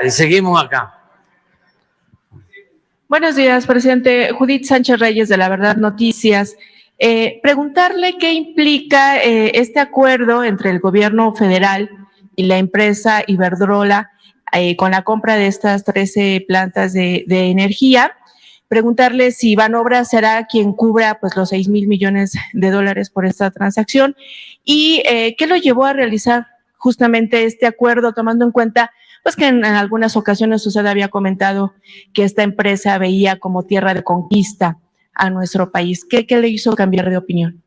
Seguimos acá. Buenos días, presidente. Judith Sánchez Reyes, de La Verdad Noticias. Preguntarle qué implica este acuerdo entre el gobierno federal y la empresa Iberdrola con la compra de estas 13 plantas de energía. Preguntarle si Banobras será quien cubra pues los 6,000 millones de dólares por esta transacción y qué lo llevó a realizar justamente este acuerdo, tomando en cuenta pues que en algunas ocasiones usted había comentado que esta empresa veía como tierra de conquista a nuestro país. ¿Qué le hizo cambiar de opinión?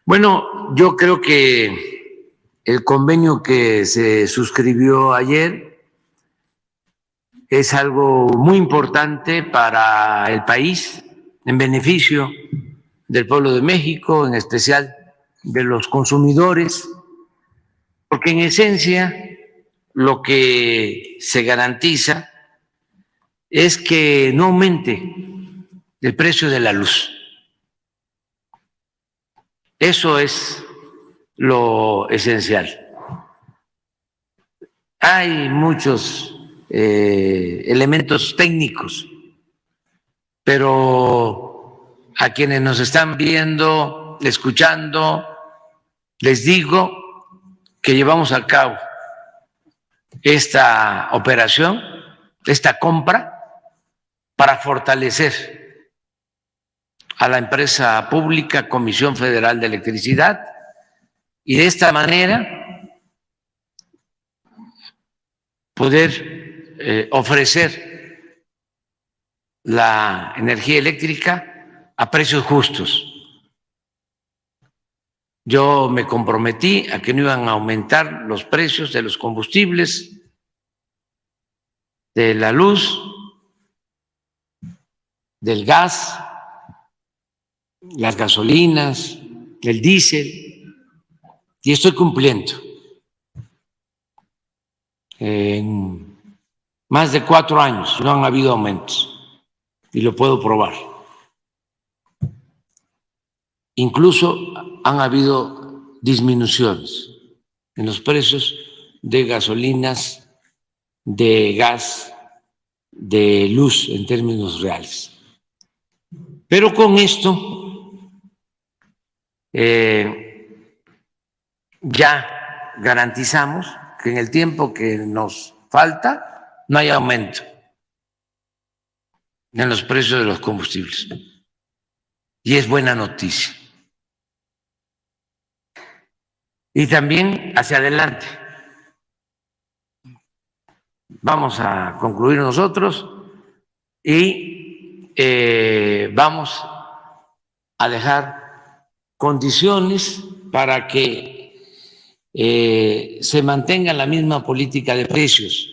Bueno, yo creo que el convenio que se suscribió ayer es algo muy importante para el país, en beneficio del pueblo de México, en especial de los consumidores, porque en esencia lo que se garantiza es que no aumente el precio de la luz. Eso es lo esencial. Hay muchos elementos técnicos, pero a quienes nos están viendo, escuchando, les digo que llevamos a cabo esta operación, esta compra, para fortalecer a la empresa pública Comisión Federal de Electricidad y de esta manera poder ofrecer la energía eléctrica a precios justos. Yo me comprometí a que no iban a aumentar los precios de los combustibles, de la luz, del gas, las gasolinas, el diésel, y estoy cumpliendo. En más de 4 años no han habido aumentos, y lo puedo probar. Incluso han habido disminuciones en los precios de gasolinas, de gas, de luz en términos reales. Pero con esto ya garantizamos que en el tiempo que nos falta no hay aumento en los precios de los combustibles. Y es buena noticia. Y también hacia adelante. Vamos a concluir nosotros y vamos a dejar condiciones para que se mantenga la misma política de precios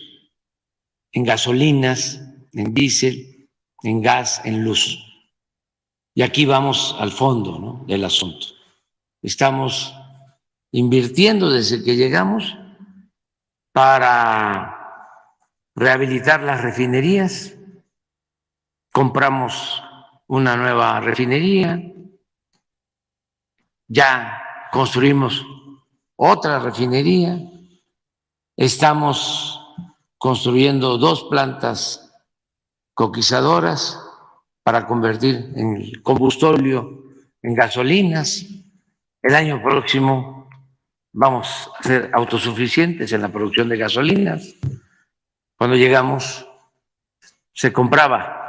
en gasolinas, en diésel, en gas, en luz. Y aquí vamos al fondo, ¿no?, del asunto. Estamos invirtiendo desde que llegamos para rehabilitar las refinerías. Compramos una nueva refinería, ya construimos otra refinería, estamos construyendo 2 plantas coquizadoras para convertir el combustible en gasolinas. El año próximo vamos a ser autosuficientes en la producción de gasolinas. Cuando llegamos se compraba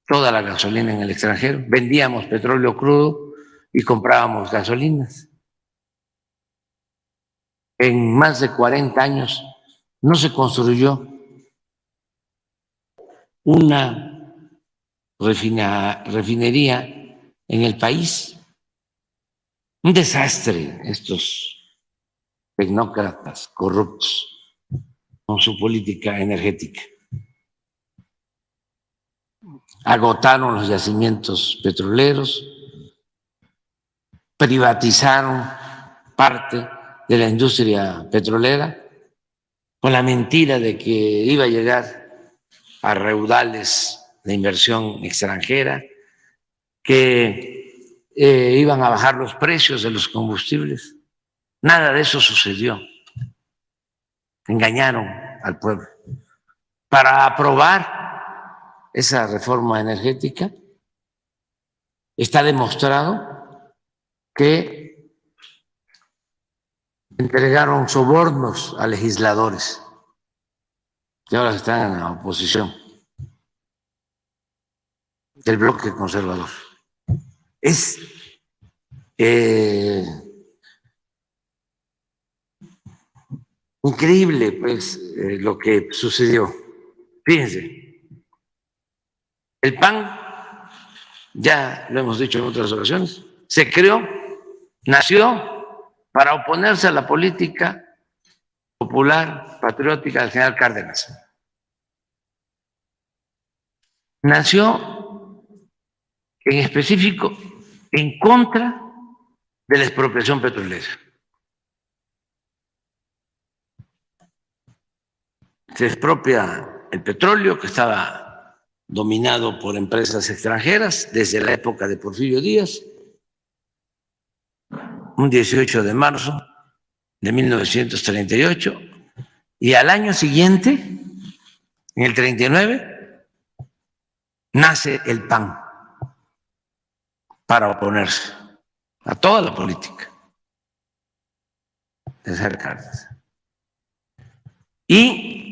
toda la gasolina en el extranjero, vendíamos petróleo crudo y comprábamos gasolinas. En más de 40 años no se construyó una refinería en el país. Un desastre estos tecnócratas corruptos con su política energética. Agotaron los yacimientos petroleros, privatizaron parte de la industria petrolera con la mentira de que iba a llegar a raudales de inversión extranjera, que iban a bajar los precios de los combustibles. Nada de eso sucedió. engañaron al pueblo. Para aprobar esa reforma energética, está demostrado que entregaron sobornos a legisladores que ahora están en la oposición del bloque conservador. Es increíble, pues, lo que sucedió. Fíjense, el PAN, ya lo hemos dicho en otras ocasiones, se creó, nació para oponerse a la política popular patriótica del general Cárdenas. Nació en específico en contra de la expropiación petrolera. Se expropia el petróleo que estaba dominado por empresas extranjeras desde la época de Porfirio Díaz, un 18 de marzo de 1938, y al año siguiente, en el 39, nace el PAN para oponerse a toda la política de General Cárdenas. Y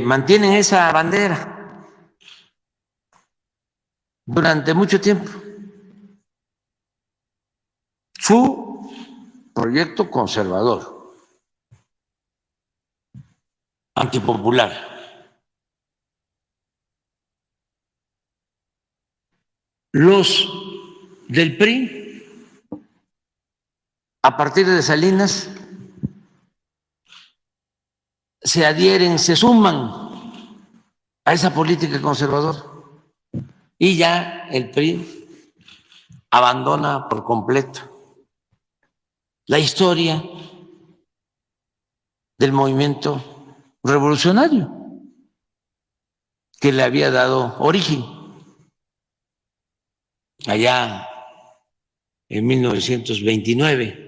mantienen esa bandera durante mucho tiempo. Su proyecto conservador, antipopular. Los del PRI, a partir de Salinas, se adhieren, se suman a esa política conservadora y ya el PRI abandona por completo la historia del movimiento revolucionario que le había dado origen allá en 1929,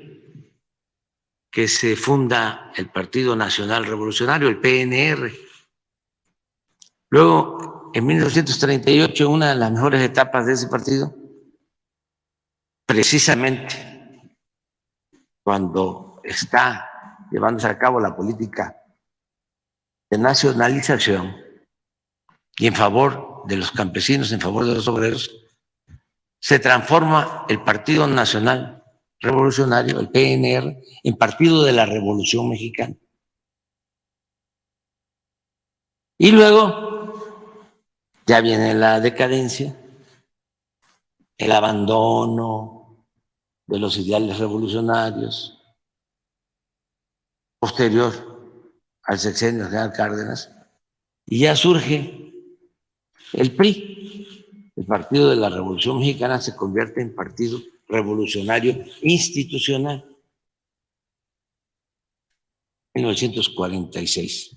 que se funda el Partido Nacional Revolucionario, el PNR. Luego, en 1938, una de las mejores etapas de ese partido, precisamente cuando está llevándose a cabo la política de nacionalización y en favor de los campesinos, en favor de los obreros, se transforma el Partido Nacional Revolucionario, el PNR, en Partido de la Revolución Mexicana. Y luego ya viene la decadencia, el abandono de los ideales revolucionarios, posterior al sexenio del general Cárdenas, y ya surge el PRI, el Partido de la Revolución Mexicana se convierte en Partido Revolucionario Institucional, 1946.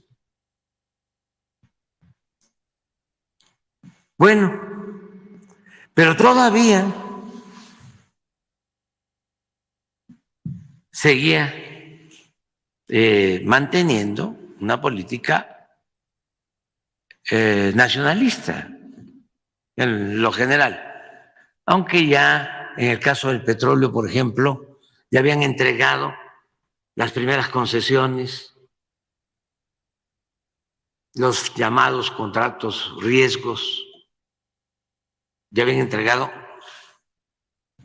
Bueno, pero todavía seguía manteniendo una política nacionalista en lo general, aunque ya en el caso del petróleo, por ejemplo, ya habían entregado las primeras concesiones, los llamados contratos riesgos, ya habían entregado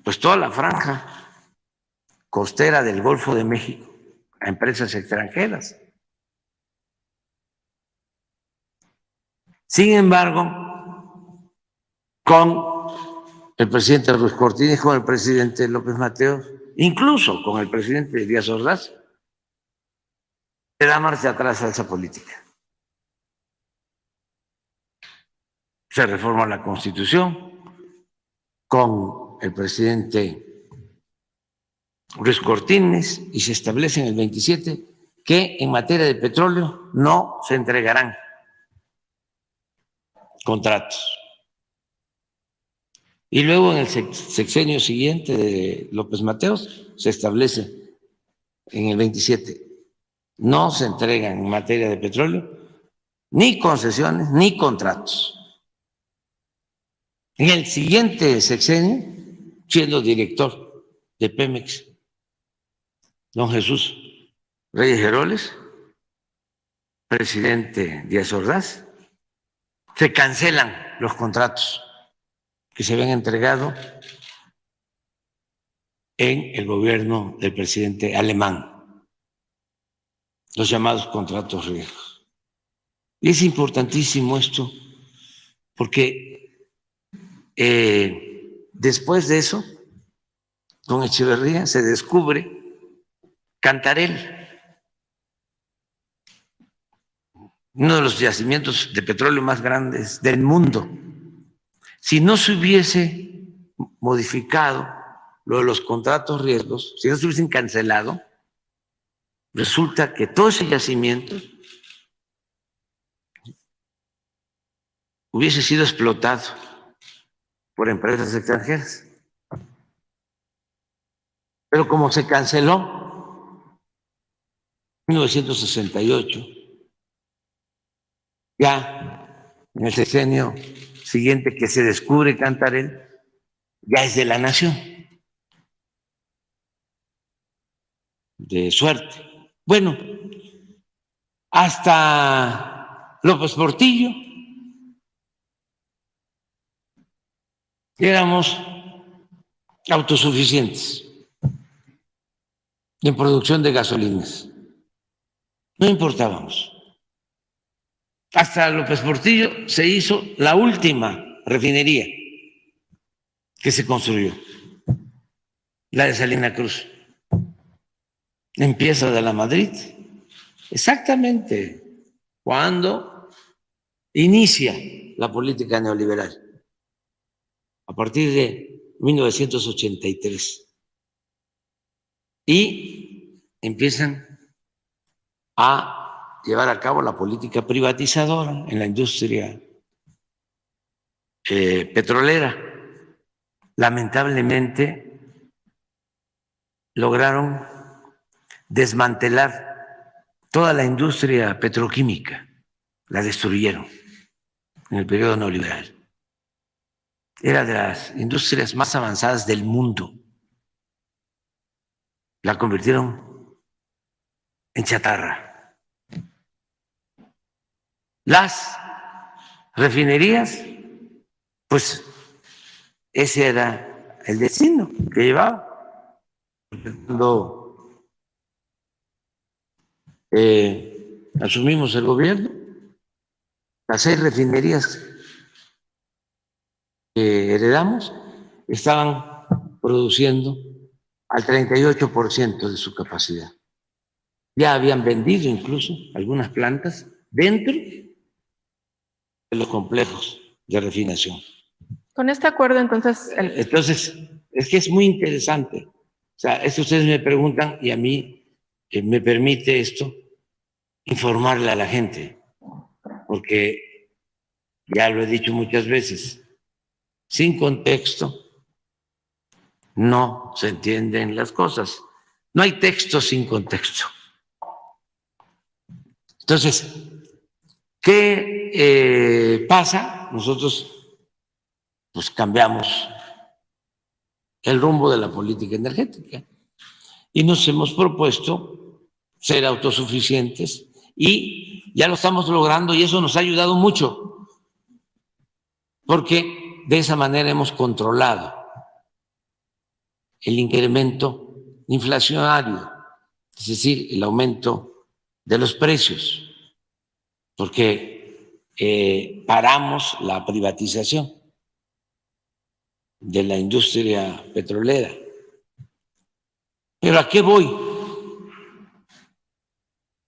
pues toda la franja costera del Golfo de México a empresas extranjeras. Sin embargo, con el presidente Ruiz Cortines, con el presidente López Mateos, incluso con el presidente Díaz Ordaz, se da marcha atrás a esa política. Se reforma la Constitución con el presidente Ruiz Cortines y se establece en el 27 que en materia de petróleo no se entregarán contratos. Y luego en el sexenio siguiente de López Mateos se establece en el 27 no se entregan en materia de petróleo ni concesiones ni contratos. En el siguiente sexenio, siendo director de Pemex, don Jesús Reyes Heroles, presidente Díaz Ordaz, se cancelan los contratos que se habían entregado en el gobierno del presidente alemán, los llamados contratos riesgos. Y es importantísimo esto porque después de eso, don Echeverría se descubre Cantarell, uno de los yacimientos de petróleo más grandes del mundo. Si no se hubiese modificado lo de los contratos riesgos, si no se hubiesen cancelado, resulta que todo ese yacimiento hubiese sido explotado por empresas extranjeras. Pero como se canceló en 1968, ya en el sexenio siguiente que se descubre Cantarell, ya es de la nación. De suerte. Bueno, hasta López Portillo éramos autosuficientes en producción de gasolinas. No importábamos. Hasta López Portillo se hizo la última refinería que se construyó, la de Salina Cruz. Empieza de la Madrid, exactamente cuando inicia la política neoliberal, a partir de 1983. Y empiezan a llevar a cabo la política privatizadora en la industria petrolera. Lamentablemente lograron desmantelar toda la industria petroquímica, la destruyeron en el periodo neoliberal. Era de las industrias más avanzadas del mundo. La convirtieron en chatarra. Las refinerías, pues ese era el destino que llevaba. Cuando asumimos el gobierno, las 6 refinerías que heredamos estaban produciendo al 38% de su capacidad. Ya habían vendido incluso algunas plantas dentro de los complejos de refinación. Con este acuerdo, entonces... Entonces, es que es muy interesante. O sea, esto ustedes me preguntan y a mí me permite esto informarle a la gente, porque ya lo he dicho muchas veces, sin contexto no se entienden las cosas. No hay texto sin contexto. Entonces, ¿qué pasa? Nosotros pues cambiamos el rumbo de la política energética y nos hemos propuesto ser autosuficientes y ya lo estamos logrando y eso nos ha ayudado mucho porque de esa manera hemos controlado el incremento inflacionario, es decir, el aumento de los precios, porque paramos la privatización de la industria petrolera. ¿Pero a qué voy?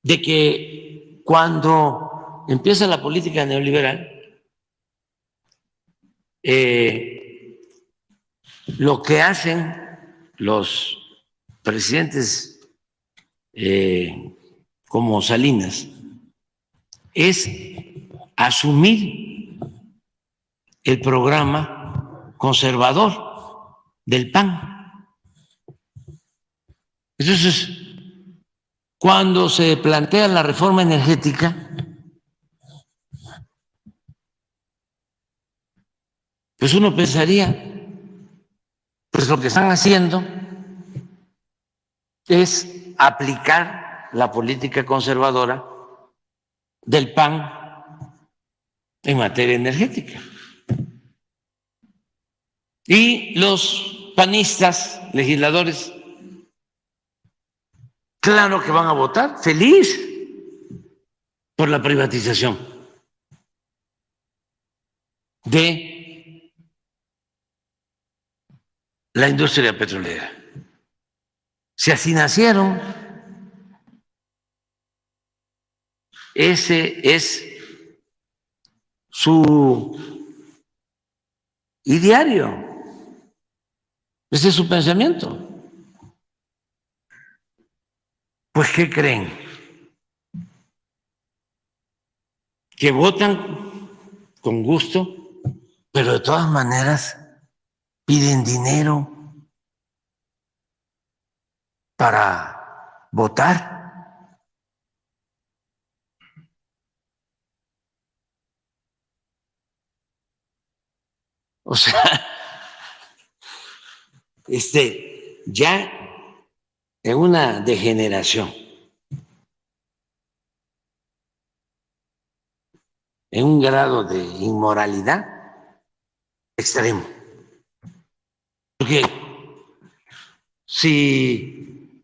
De que cuando empieza la política neoliberal, lo que hacen los presidentes como Salinas es asumir el programa conservador del PAN. Entonces, Cuando se plantea la reforma energética, pues uno pensaría, pues lo que están haciendo es aplicar la política conservadora del PAN en materia energética. Y los panistas, legisladores, claro que van a votar feliz por la privatización de la industria petrolera. Si así nacieron, ese es su ideario, ese es su pensamiento. Pues, ¿qué creen? Que votan con gusto, pero de todas maneras piden dinero para votar. O sea, ya en una degeneración, en un grado de inmoralidad extremo. Porque si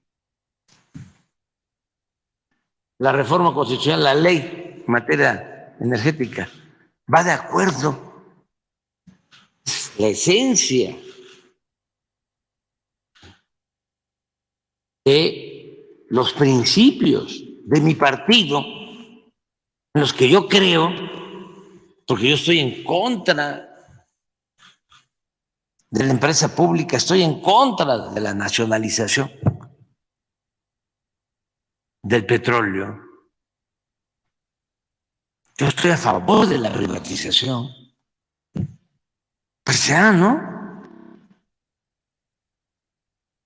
la reforma constitucional, la ley en materia energética, va de acuerdo, la esencia de los principios de mi partido, en los que yo creo, porque yo estoy en contra de la empresa pública, estoy en contra de la nacionalización del petróleo, yo estoy a favor de la privatización. Pues ya, ¿no?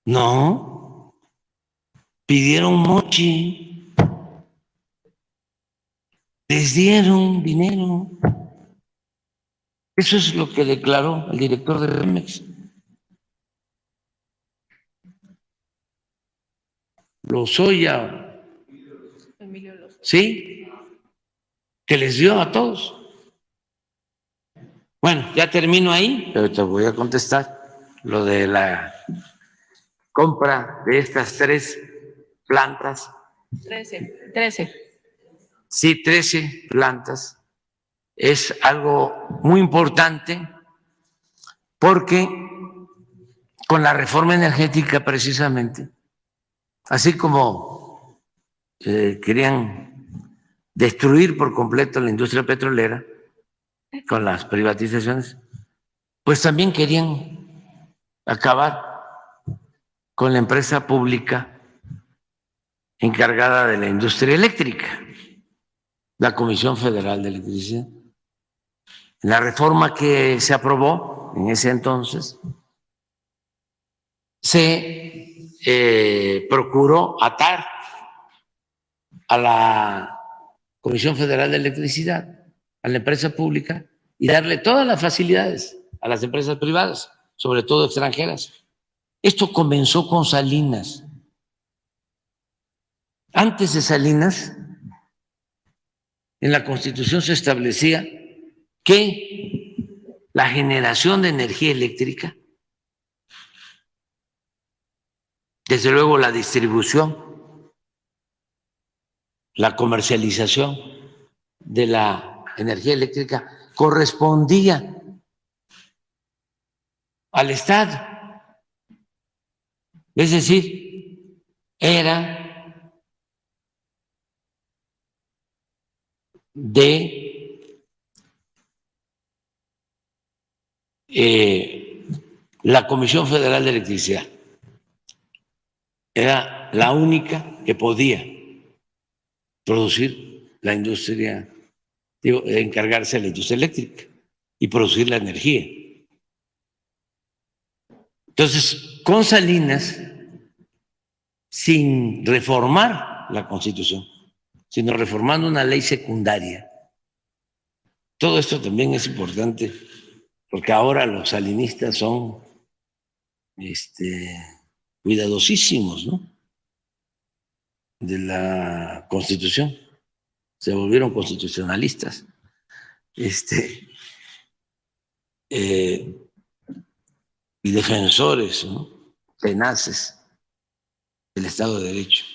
No, pidieron mochi, les dieron dinero. Eso es lo que declaró el director de Pemex. Lozoya, ¿sí? Que les dio a todos. Bueno, ya termino ahí, pero te voy a contestar lo de la compra de estas 3 plantas. 13. Sí, 13 plantas. Es algo muy importante porque con la reforma energética precisamente, así como querían destruir por completo la industria petrolera con las privatizaciones, pues también querían acabar con la empresa pública encargada de la industria eléctrica, la Comisión Federal de Electricidad. La reforma que se aprobó en ese entonces se procuró atar a la Comisión Federal de Electricidad, a la empresa pública, y darle todas las facilidades a las empresas privadas, sobre todo extranjeras. Esto comenzó con Salinas. Antes de Salinas, en la Constitución se establecía que la generación de energía eléctrica, desde luego la distribución, la comercialización de la energía eléctrica correspondía al Estado. Es decir, era de la Comisión Federal de Electricidad. Era la única que podía producir la industria, encargarse de la industria eléctrica y producir la energía. Entonces, con Salinas, sin reformar la Constitución, sino reformando una ley secundaria. Todo esto también es importante porque ahora los salinistas son cuidadosísimos, ¿no?, de la Constitución. Se volvieron constitucionalistas. Y defensores, ¿no?, tenaces del Estado de Derecho.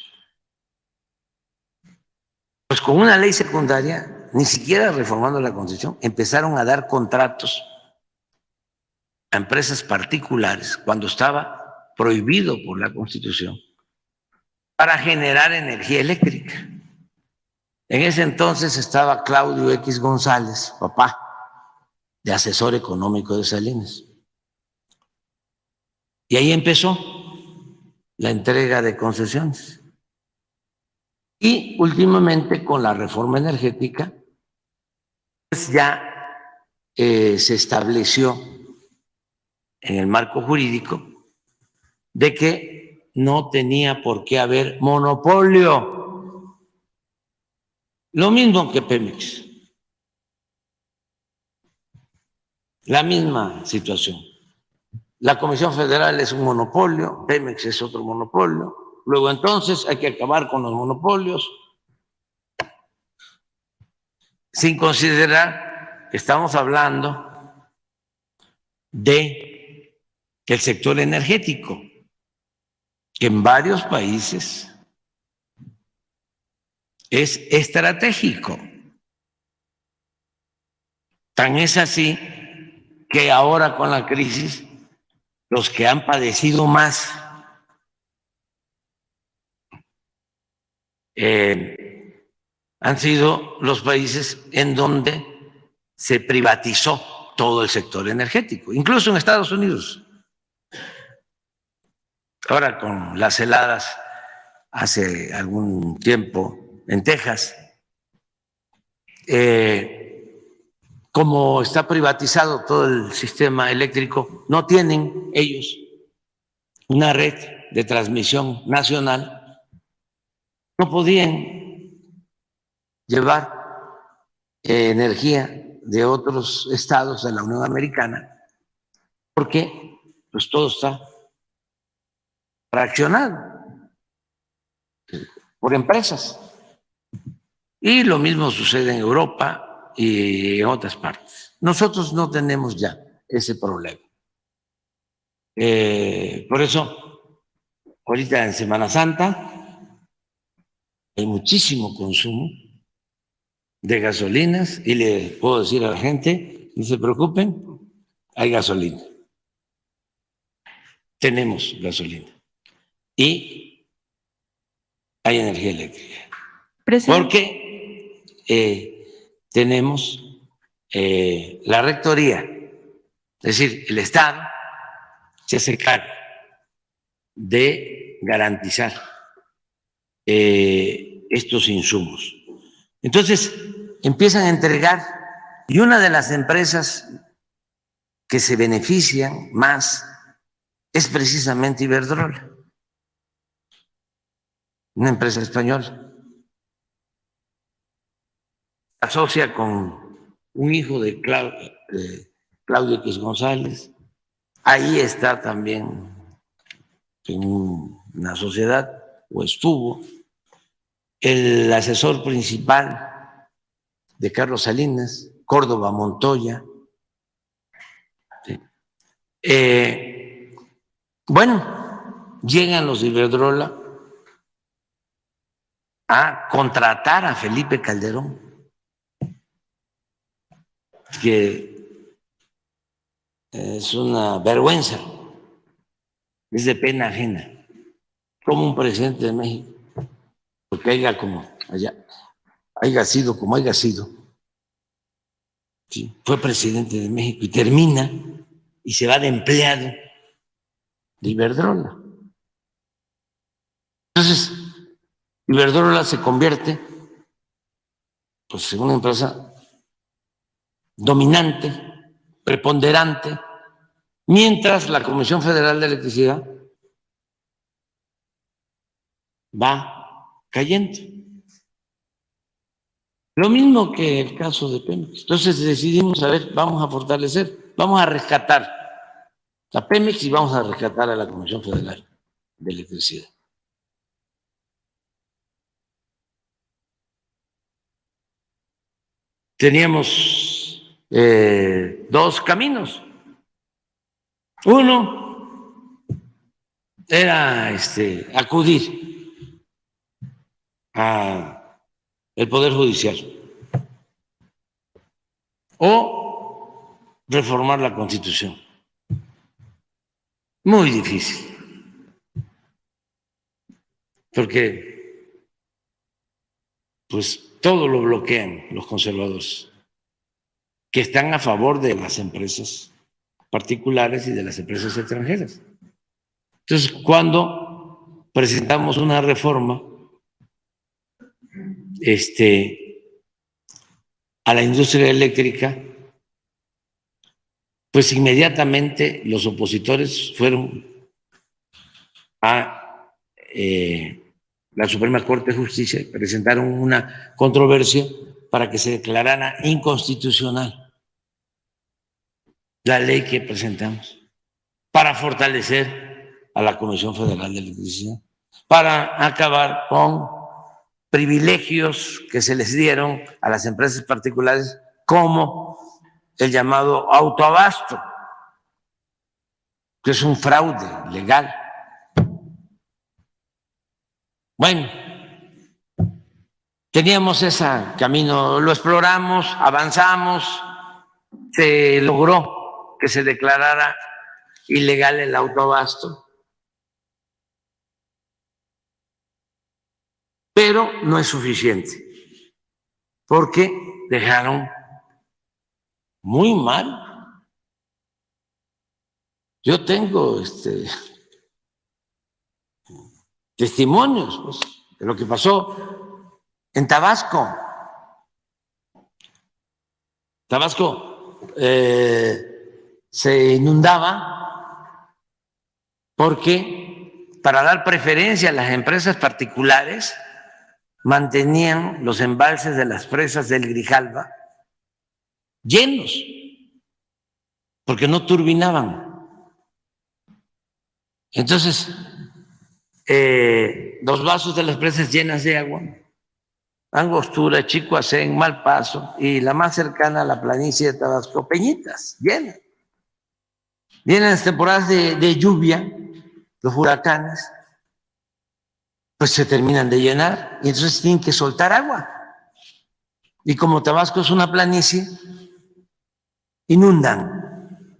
Pues con una ley secundaria, ni siquiera reformando la Constitución, empezaron a dar contratos a empresas particulares cuando estaba prohibido por la Constitución para generar energía eléctrica. En ese entonces estaba Claudio X González, papá, de asesor económico de Salinas. Y ahí empezó la entrega de concesiones. Y últimamente con la reforma energética, pues ya se estableció en el marco jurídico de que no tenía por qué haber monopolio. Lo mismo que Pemex. La misma situación. La Comisión Federal es un monopolio, Pemex es otro monopolio. Luego entonces hay que acabar con los monopolios, sin considerar que estamos hablando de el sector energético, que en varios países es estratégico. Tan es así que ahora con la crisis, los que han padecido más han sido los países en donde se privatizó todo el sector energético, incluso en Estados Unidos. Ahora con las heladas hace algún tiempo en Texas, como está privatizado todo el sistema eléctrico, no tienen ellos una red de transmisión nacional, no podían llevar energía de otros estados de la Unión Americana porque pues todo está fraccionado por empresas. Y lo mismo sucede en Europa y en otras partes. Nosotros no tenemos ya ese problema. Por eso, ahorita en Semana Santa hay muchísimo consumo de gasolinas y le puedo decir a la gente, no se preocupen, hay gasolina. Tenemos gasolina y hay energía eléctrica. Porque tenemos la rectoría, es decir, el Estado se hace cargo de garantizar estos insumos. Entonces, empiezan a entregar, y una de las empresas que se benefician más es precisamente Iberdrola, una empresa española. Asocia con un hijo de Claudio X González. Ahí está también en una sociedad, o estuvo, el asesor principal de Carlos Salinas, Córdoba Montoya. Bueno, llegan los de Iberdrola a contratar a Felipe Calderón, que es una vergüenza, es de pena ajena, como un presidente de México, porque haya sido como haya sido, ¿sí?, fue presidente de México y termina y se va de empleado de Iberdrola. Entonces, Iberdrola se convierte pues en una empresa dominante, preponderante, mientras la Comisión Federal de Electricidad va cayendo. Lo mismo que el caso de Pemex. Entonces decidimos, a ver, vamos a fortalecer, vamos a rescatar a Pemex y vamos a rescatar a la Comisión Federal de Electricidad. Teníamos dos caminos. Uno era acudir al Poder Judicial o reformar la Constitución. Muy difícil, porque pues todo lo bloquean los conservadores, que están a favor de las empresas particulares y de las empresas extranjeras. Entonces, cuando presentamos una reforma a la industria eléctrica, pues inmediatamente los opositores fueron a la Suprema Corte de Justicia, presentaron una controversia para que se declarara inconstitucional la ley que presentamos para fortalecer a la Comisión Federal de Electricidad, para acabar con privilegios que se les dieron a las empresas particulares, como el llamado autoabasto, que es un fraude legal. Bueno, teníamos ese camino, lo exploramos, avanzamos, se logró que se declarara ilegal el autoabasto, pero no es suficiente, porque dejaron muy mal. Yo tengo testimonios pues, de lo que pasó en Tabasco. Tabasco se inundaba porque para dar preferencia a las empresas particulares mantenían los embalses de las presas del Grijalva llenos, porque no turbinaban. Entonces, los vasos de las presas llenas de agua, Angostura, Chicoacén, Malpaso y la más cercana a la planicie de Tabasco, Peñitas, llenas. Vienen las temporadas de lluvia, los huracanes, pues se terminan de llenar y entonces tienen que soltar agua. Y como Tabasco es una planicie, inundan.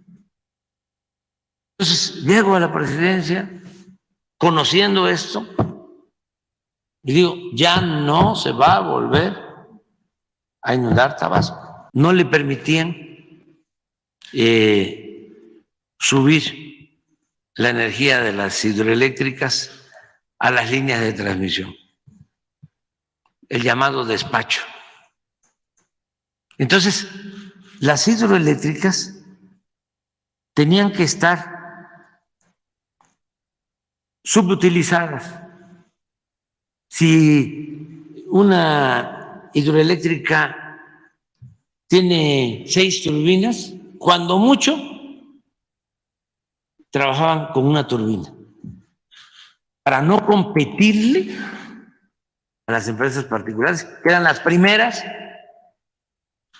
Entonces llego a la presidencia conociendo esto y digo, ya no se va a volver a inundar Tabasco. No le permitían subir la energía de las hidroeléctricas a las líneas de transmisión, el llamado despacho. Entonces, las hidroeléctricas tenían que estar subutilizadas. Si una hidroeléctrica tiene 6 turbinas, cuando mucho trabajaban con una turbina para no competirle a las empresas particulares, que eran las primeras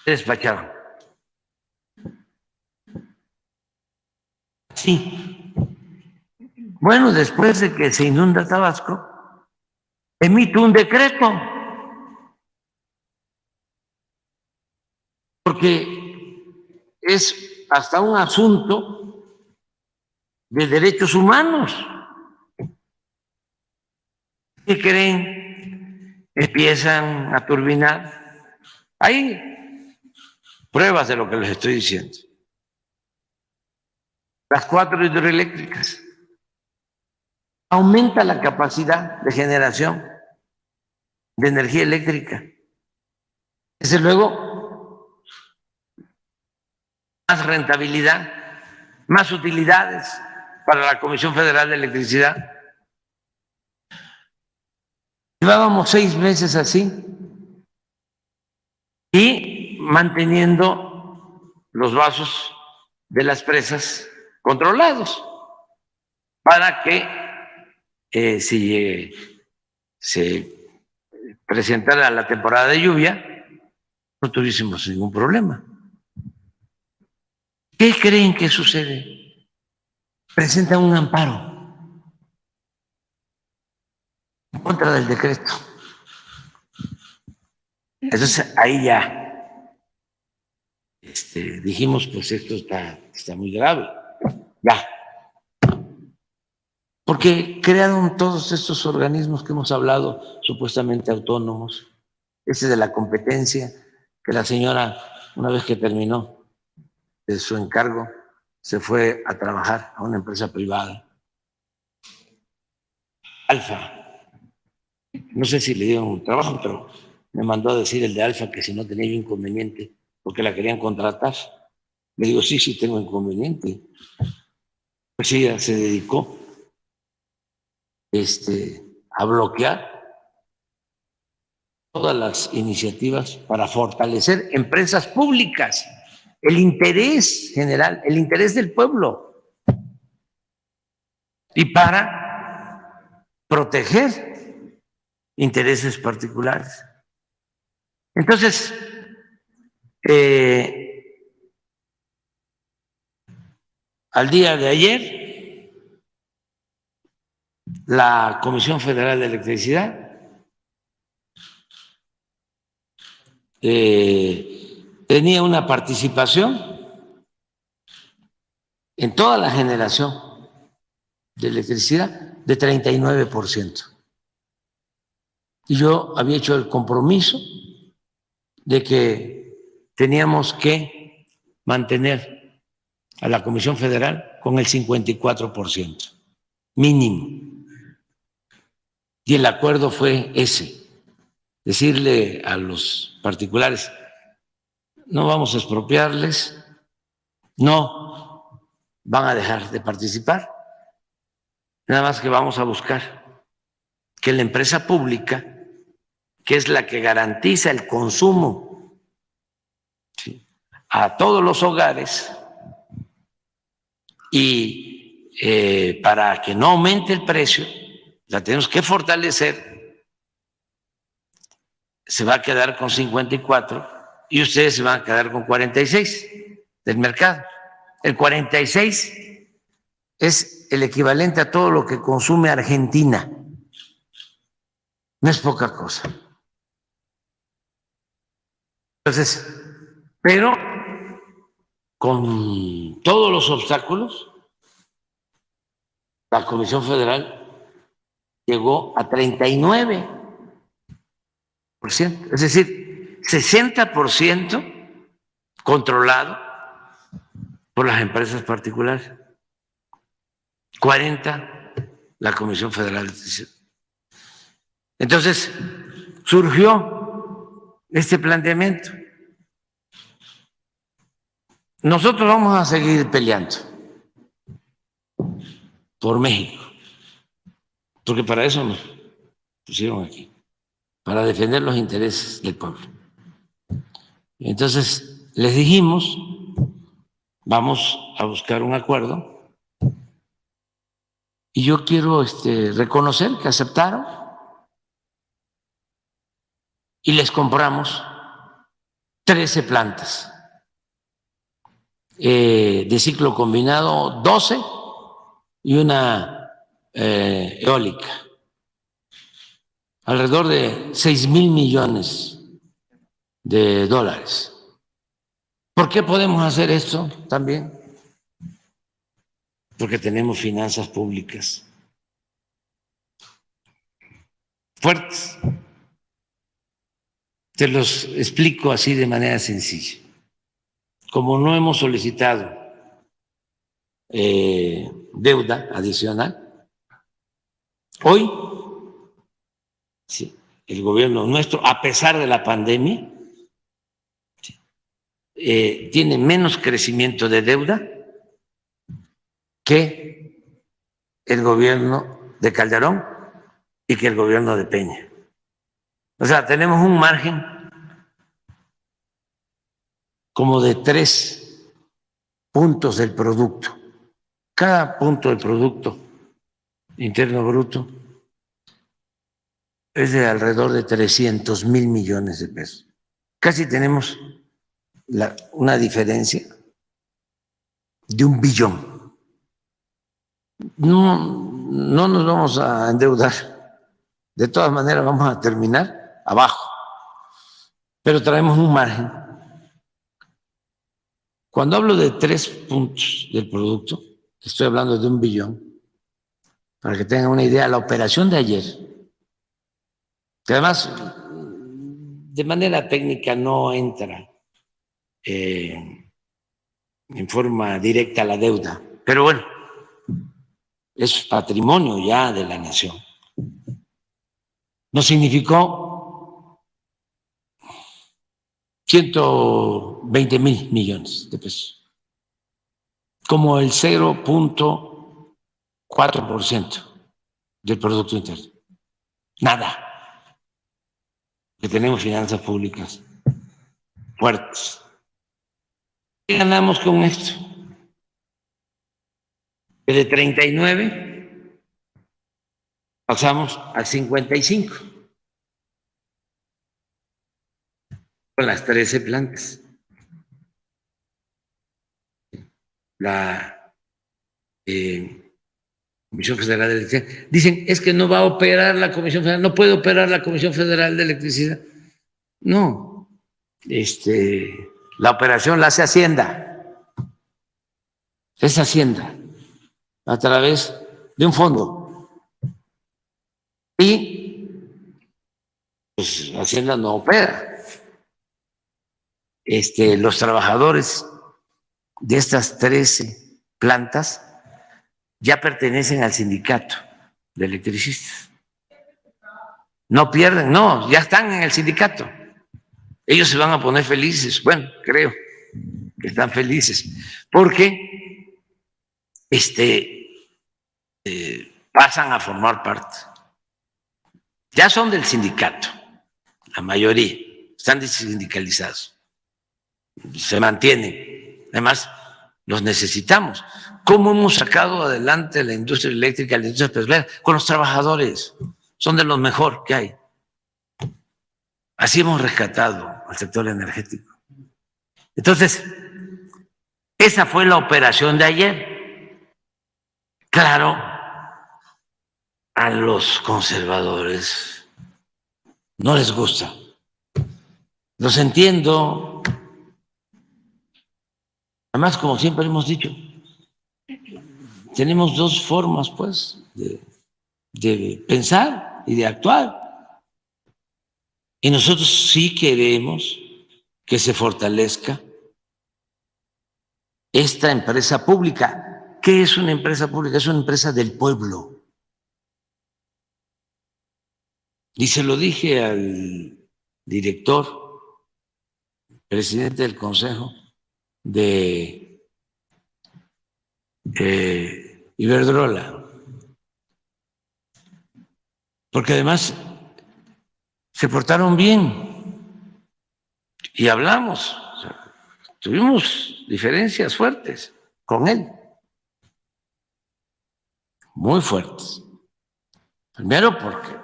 que despachaban. Sí. Bueno, después de que se inunda Tabasco, emite un decreto, porque es hasta un asunto de derechos humanos. ¿Qué creen? Empiezan a turbinar. Hay pruebas de lo que les estoy diciendo. Las 4 hidroeléctricas. Aumenta la capacidad de generación de energía eléctrica. Desde luego, más rentabilidad, más utilidades para la Comisión Federal de Electricidad. Llevábamos 6 meses así y manteniendo los vasos de las presas controlados para que si se presentara la temporada de lluvia no tuviésemos ningún problema. ¿Qué creen que sucede? Presentan un amparo en contra del decreto. Entonces ahí ya dijimos, pues esto está muy grave. Ya. Porque crearon todos estos organismos que hemos hablado, supuestamente autónomos, ese de la competencia, que la señora, una vez que terminó de su encargo, se fue a trabajar a una empresa privada. Alfa. No sé si le dieron un trabajo, pero me mandó a decir el de Alfa que si no tenía inconveniente, porque la querían contratar. Le digo, sí tengo inconveniente. Pues ella se dedicó a bloquear todas las iniciativas para fortalecer empresas públicas, el interés general, el interés del pueblo, y para proteger intereses particulares. Entonces, al día de ayer, la Comisión Federal de Electricidad tenía una participación en toda la generación de electricidad de 39%. Y yo había hecho el compromiso de que teníamos que mantener a la Comisión Federal con el 54% mínimo. Y el acuerdo fue ese, decirle a los particulares, no vamos a expropiarles, no van a dejar de participar, nada más que vamos a buscar que la empresa pública, que es la que garantiza el consumo, ¿sí?, a todos los hogares, y para que no aumente el precio, la tenemos que fortalecer, se va a quedar con 54 y ustedes se van a quedar con 46 del mercado. El 46 es el equivalente a todo lo que consume Argentina. No es poca cosa. Entonces, pero con todos los obstáculos, la Comisión Federal llegó a 39%, es decir, 60% controlado por las empresas particulares, 40% la Comisión Federal. Entonces, surgió este planteamiento. Nosotros vamos a seguir peleando por México, porque para eso nos pusieron aquí, para defender los intereses del pueblo. Entonces, les dijimos, vamos a buscar un acuerdo, y yo quiero reconocer que aceptaron y les compramos 13 plantas de ciclo combinado, 12 y una eólica, alrededor de 6,000 millones de dólares. ¿Por qué podemos hacer esto también? Porque tenemos finanzas públicas fuertes. Te los explico así de manera sencilla. Como no hemos solicitado deuda adicional, hoy sí, el gobierno nuestro, a pesar de la pandemia, tiene menos crecimiento de deuda que el gobierno de Calderón y que el gobierno de Peña. O sea, tenemos un margen como de 3 puntos del producto. Cada punto del Producto Interno Bruto es de alrededor de 300,000 millones de pesos. Casi tenemos una diferencia de 1 billón. No nos vamos a endeudar. De todas maneras vamos a terminar abajo. Pero traemos un margen. Cuando hablo de 3 puntos del producto, estoy hablando de 1 billón. Para que tengan una idea, la operación de ayer, que además de manera técnica no entra en forma directa a la deuda, pero bueno, es patrimonio ya de la nación. Nos significó 120,000 millones de pesos, como el 0,4% del Producto Interno. Nada. Que tenemos finanzas públicas fuertes. ¿Qué ganamos con esto? Que de 39 pasamos a 55 con las 13 plantas. La Comisión Federal de Electricidad. Dicen, es que no va a operar la Comisión Federal, no puede operar la Comisión Federal de Electricidad. No, la operación la hace Hacienda. Es Hacienda, a través de un fondo. Y pues Hacienda no opera. Los trabajadores de estas 13 plantas ya pertenecen al sindicato de electricistas. No pierden, no, ya están en el sindicato. Ellos se van a poner felices, bueno, creo que están felices, porque pasan a formar parte. Ya son del sindicato, la mayoría, están desindicalizados, se mantienen, además los necesitamos. ¿Cómo hemos sacado adelante la industria eléctrica, la industria petrolera? Con los trabajadores, son de los mejor que hay. Así hemos rescatado al sector energético. Entonces, esa fue la operación de ayer. Claro, a los conservadores no les gusta. Los entiendo. Además, como siempre hemos dicho, tenemos 2 formas, pues, de pensar y de actuar. Y nosotros sí queremos que se fortalezca esta empresa pública. ¿Qué es una empresa pública? Es una empresa del pueblo. Y se lo dije al director, presidente del Consejo de Iberdrola, porque además se portaron bien y hablamos, o sea, tuvimos diferencias fuertes con él, muy fuertes. Primero porque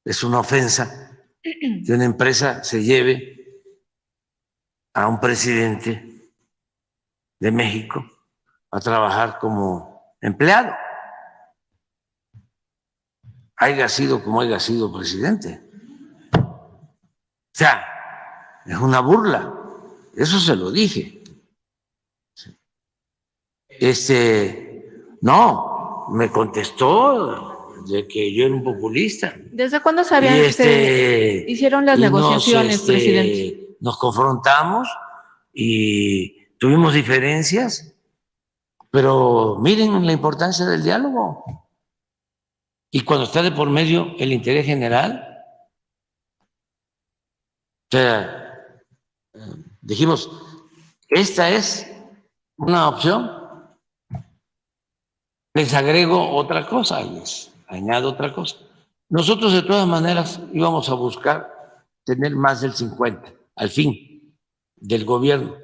es una ofensa que una empresa se lleve a un presidente de México a trabajar como empleado, haya sido como haya sido presidente. O sea, es una burla, eso se lo dije. No, me contestó de que yo era un populista. ¿Desde cuándo sabían que se hicieron las negociaciones, presidente? Nos confrontamos y tuvimos diferencias, pero miren la importancia del diálogo. Y cuando está de por medio el interés general, o sea, dijimos, esta es una opción. Les agrego otra cosa, les añado otra cosa. Nosotros de todas maneras íbamos a buscar tener más del 50 al fin del gobierno,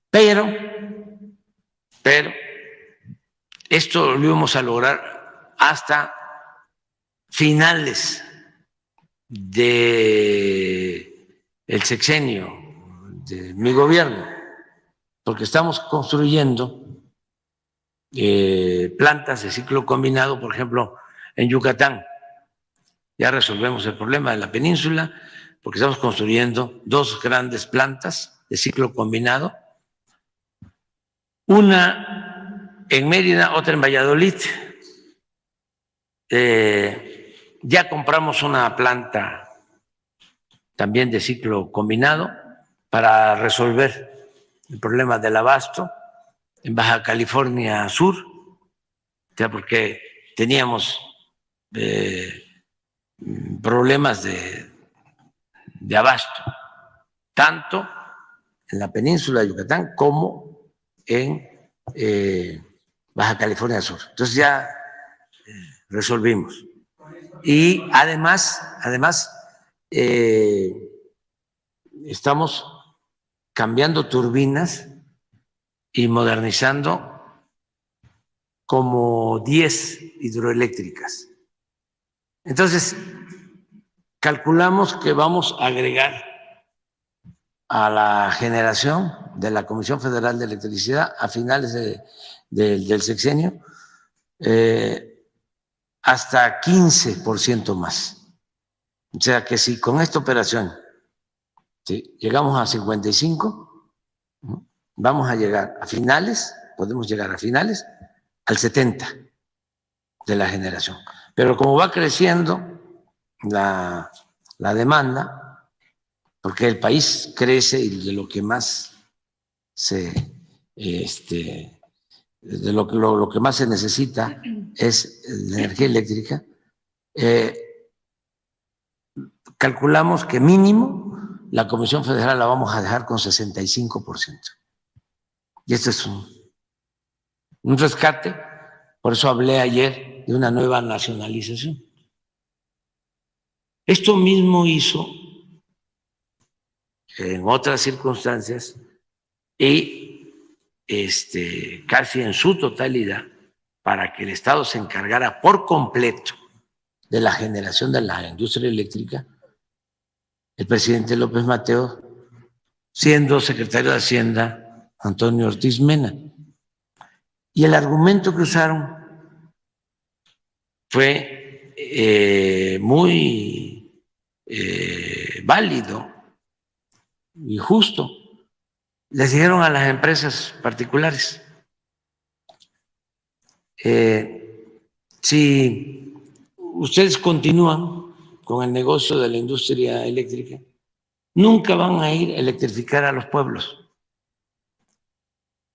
pero esto lo íbamos a lograr hasta finales de el sexenio de mi gobierno, porque estamos construyendo plantas de ciclo combinado, por ejemplo, en Yucatán. Ya resolvemos el problema de la península, porque estamos construyendo 2 grandes plantas de ciclo combinado, una en Mérida, otra en Valladolid. Ya compramos una planta también de ciclo combinado para resolver el problema del abasto en Baja California Sur, ya porque teníamos problemas de abasto, tanto en la península de Yucatán como en Baja California Sur. Entonces ya resolvimos. Y además estamos cambiando turbinas y modernizando como 10 hidroeléctricas. Entonces, calculamos que vamos a agregar a la generación de la Comisión Federal de Electricidad a finales del sexenio hasta 15% más. O sea que si con esta operación llegamos a 55, vamos a llegar a finales, podemos llegar a finales al 70 de la generación. Pero como va creciendo la demanda, porque el país crece y de lo que más lo que más se necesita es la energía eléctrica, calculamos que mínimo la Comisión Federal la vamos a dejar con 65%. Y esto es un rescate, por eso hablé ayer de una nueva nacionalización. Esto mismo hizo en otras circunstancias y casi en su totalidad para que el Estado se encargara por completo de la generación de la industria eléctrica, el presidente López Mateos, siendo secretario de Hacienda Antonio Ortiz Mena. Y el argumento que usaron fue muy válido y justo. Les dijeron a las empresas particulares, si ustedes continúan con el negocio de la industria eléctrica, nunca van a ir a electrificar a los pueblos,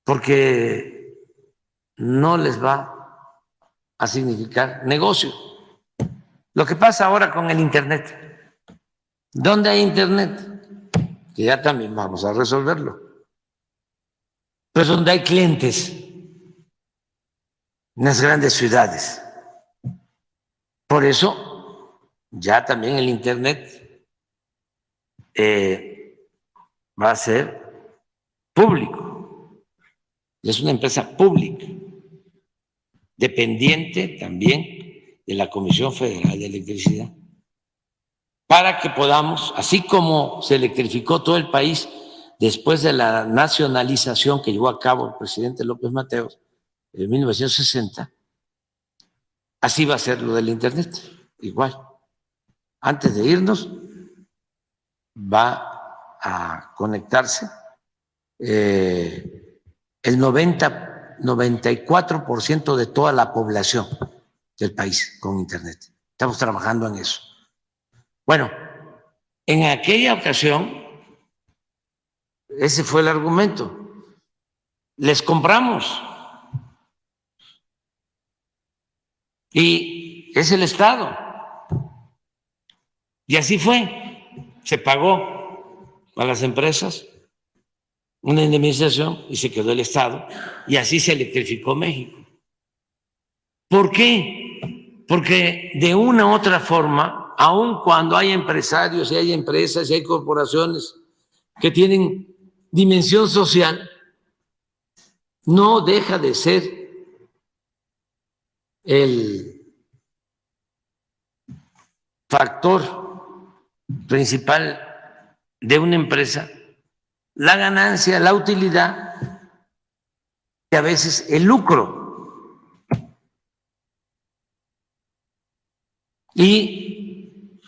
porque no les va a significar negocio. Lo que pasa ahora con el Internet. ¿Dónde hay Internet? Que ya también vamos a resolverlo. Pues donde hay clientes, en las grandes ciudades. Por eso, ya también el Internet va a ser público. Es una empresa pública, dependiente también de la Comisión Federal de Electricidad, para que podamos, así como se electrificó todo el país después de la nacionalización que llevó a cabo el presidente López Mateos en 1960, así va a ser lo del Internet, igual. Antes de irnos, va a conectarse el 94% de toda la población del país con Internet. Estamos trabajando en eso. Bueno, en aquella ocasión, ese fue el argumento. Les compramos. Y es el Estado. Y así fue. Se pagó a las empresas una indemnización y se quedó el Estado. Y así se electrificó México. ¿Por qué? Porque de una u otra forma, aun cuando hay empresarios y hay empresas y hay corporaciones que tienen dimensión social, no deja de ser el factor principal de una empresa la ganancia, la utilidad y a veces el lucro. Y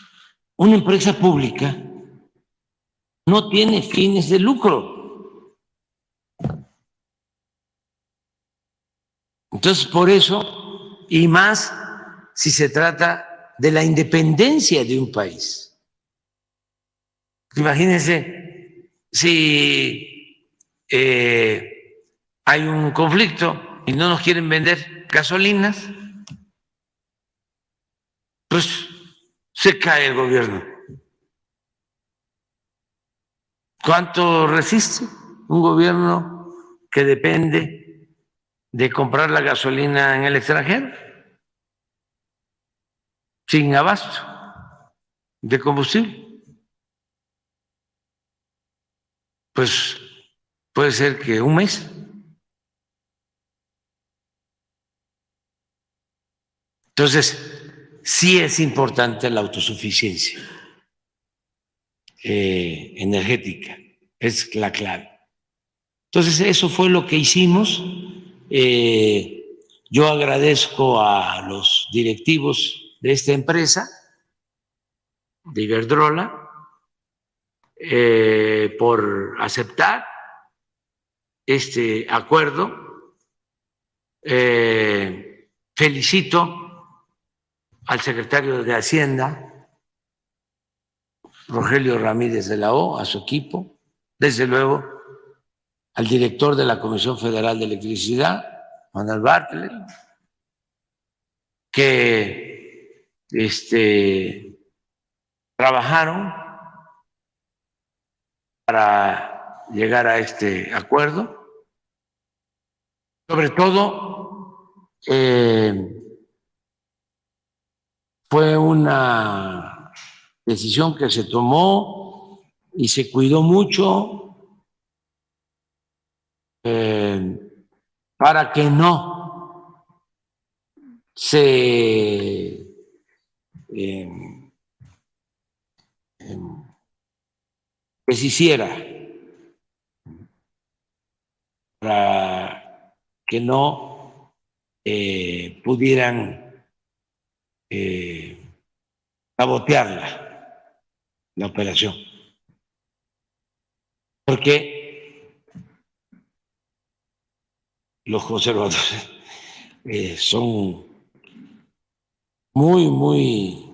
una empresa pública no tiene fines de lucro. Entonces, por eso, y más si se trata de la independencia de un país. Imagínense si hay un conflicto y no nos quieren vender gasolinas, pues se cae el gobierno. ¿Cuánto resiste un gobierno que depende de comprar la gasolina en el extranjero? Sin abasto de combustible. Pues puede ser que un mes. Entonces, sí es importante la autosuficiencia energética, es la clave. Entonces, eso fue lo que hicimos. Yo agradezco a los directivos de esta empresa, de Iberdrola, por aceptar este acuerdo. Felicito al secretario de Hacienda, Rogelio Ramírez de la O, a su equipo, desde luego al director de la Comisión Federal de Electricidad, Manuel Bartlett, que trabajaron para llegar a este acuerdo. Sobre todo, fue una decisión que se tomó y se cuidó mucho para que no se deshiciera, para que no pudieran sabotearla, la operación. Porque los conservadores son muy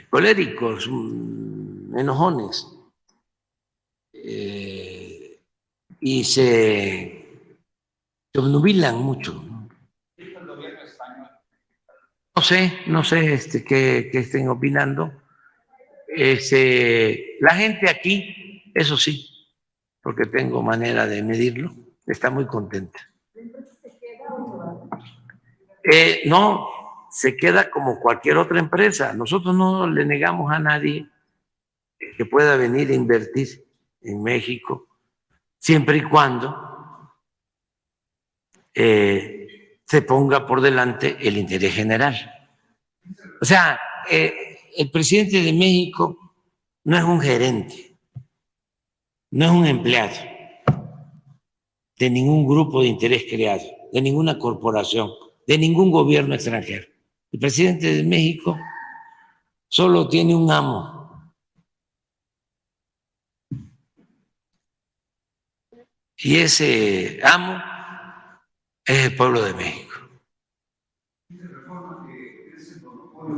coléricos, enojones, y se obnubilan mucho. No sé qué estén opinando. La gente aquí, eso sí, porque tengo manera de medirlo, está muy contenta. No, se queda como cualquier otra empresa. Nosotros no le negamos a nadie que pueda venir a invertir en México, siempre y cuando se ponga por delante el interés general. O sea, el presidente de México no es un gerente, no es un empleado de ningún grupo de interés creado, de ninguna corporación, de ningún gobierno extranjero. El presidente de México solo tiene un amo. Y ese amo es el pueblo de México.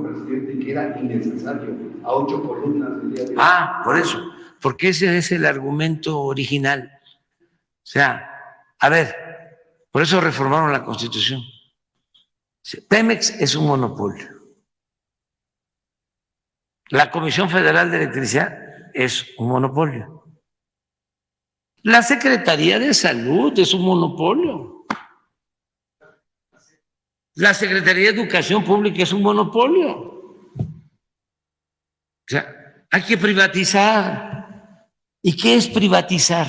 Presidente, que era innecesario a 8 columnas del día de hoy. Por eso, porque ese es el argumento original. O sea, a ver, por eso reformaron la Constitución. Pemex es un monopolio. La Comisión Federal de Electricidad es un monopolio. La Secretaría de Salud es un monopolio. La Secretaría de Educación Pública es un monopolio. O sea, hay que privatizar. ¿Y qué es privatizar?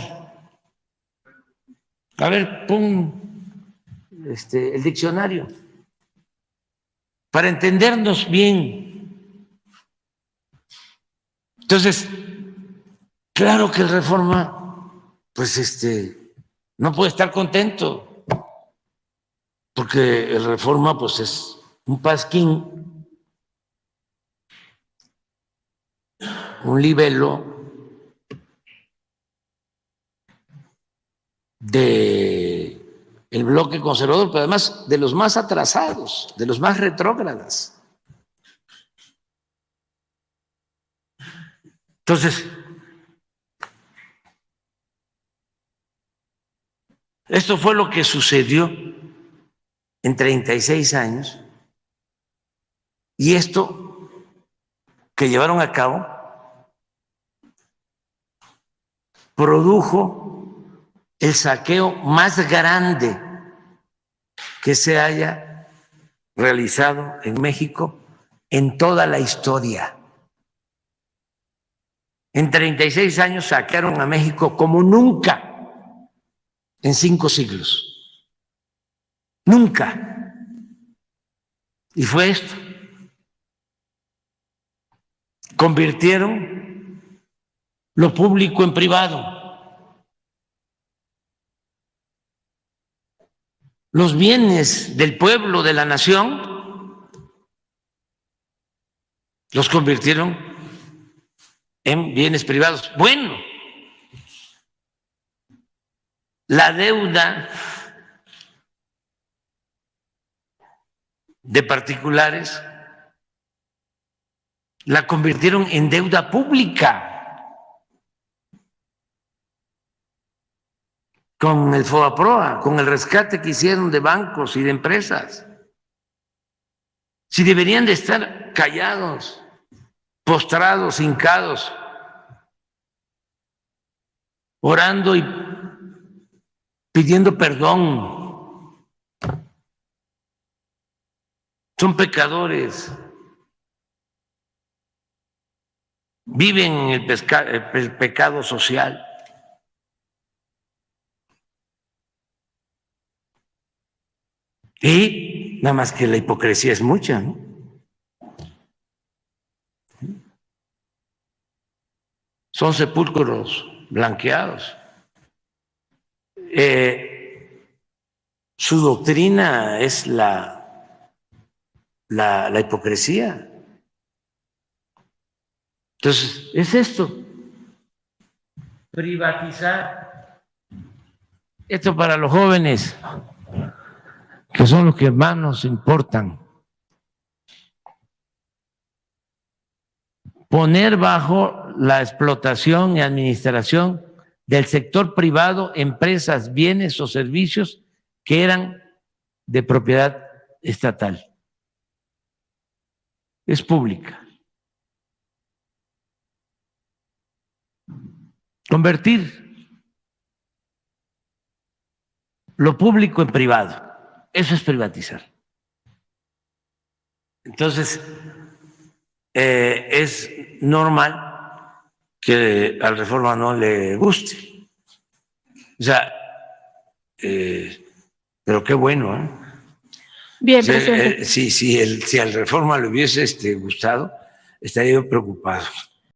A ver, pon el diccionario para entendernos bien. Entonces, claro que el Reforma, pues no puede estar contento. Porque el Reforma pues es un pasquín, un libelo de el bloque conservador, pero además de los más atrasados, de los más retrógradas. Entonces, esto fue lo que sucedió en 36 años, y esto que llevaron a cabo produjo el saqueo más grande que se haya realizado en México en toda la historia. En 36 años saquearon a México como nunca en 5 siglos. Nunca. Y fue esto. Convirtieron lo público en privado. Los bienes del pueblo, de la nación, los convirtieron en bienes privados. Bueno, la deuda de particulares la convirtieron en deuda pública con el FOBAPROA, con el rescate que hicieron de bancos y de empresas. Si deberían de estar callados, postrados, hincados, orando y pidiendo perdón. Son pecadores. Viven en el pecado social. Y nada más que la hipocresía es mucha, ¿no? Son sepulcros blanqueados. Su doctrina es la hipocresía. Entonces, es esto, privatizar. Esto para los jóvenes, que son los que más nos importan. Poner bajo la explotación y administración del sector privado empresas, bienes o servicios que eran de propiedad estatal. Es pública. Convertir lo público en privado. Eso es privatizar. Entonces, es normal que al Reforma no le guste. O sea, pero qué bueno, ¿eh? Bien, presidente. Si al Reforma le hubiese gustado, estaría yo preocupado.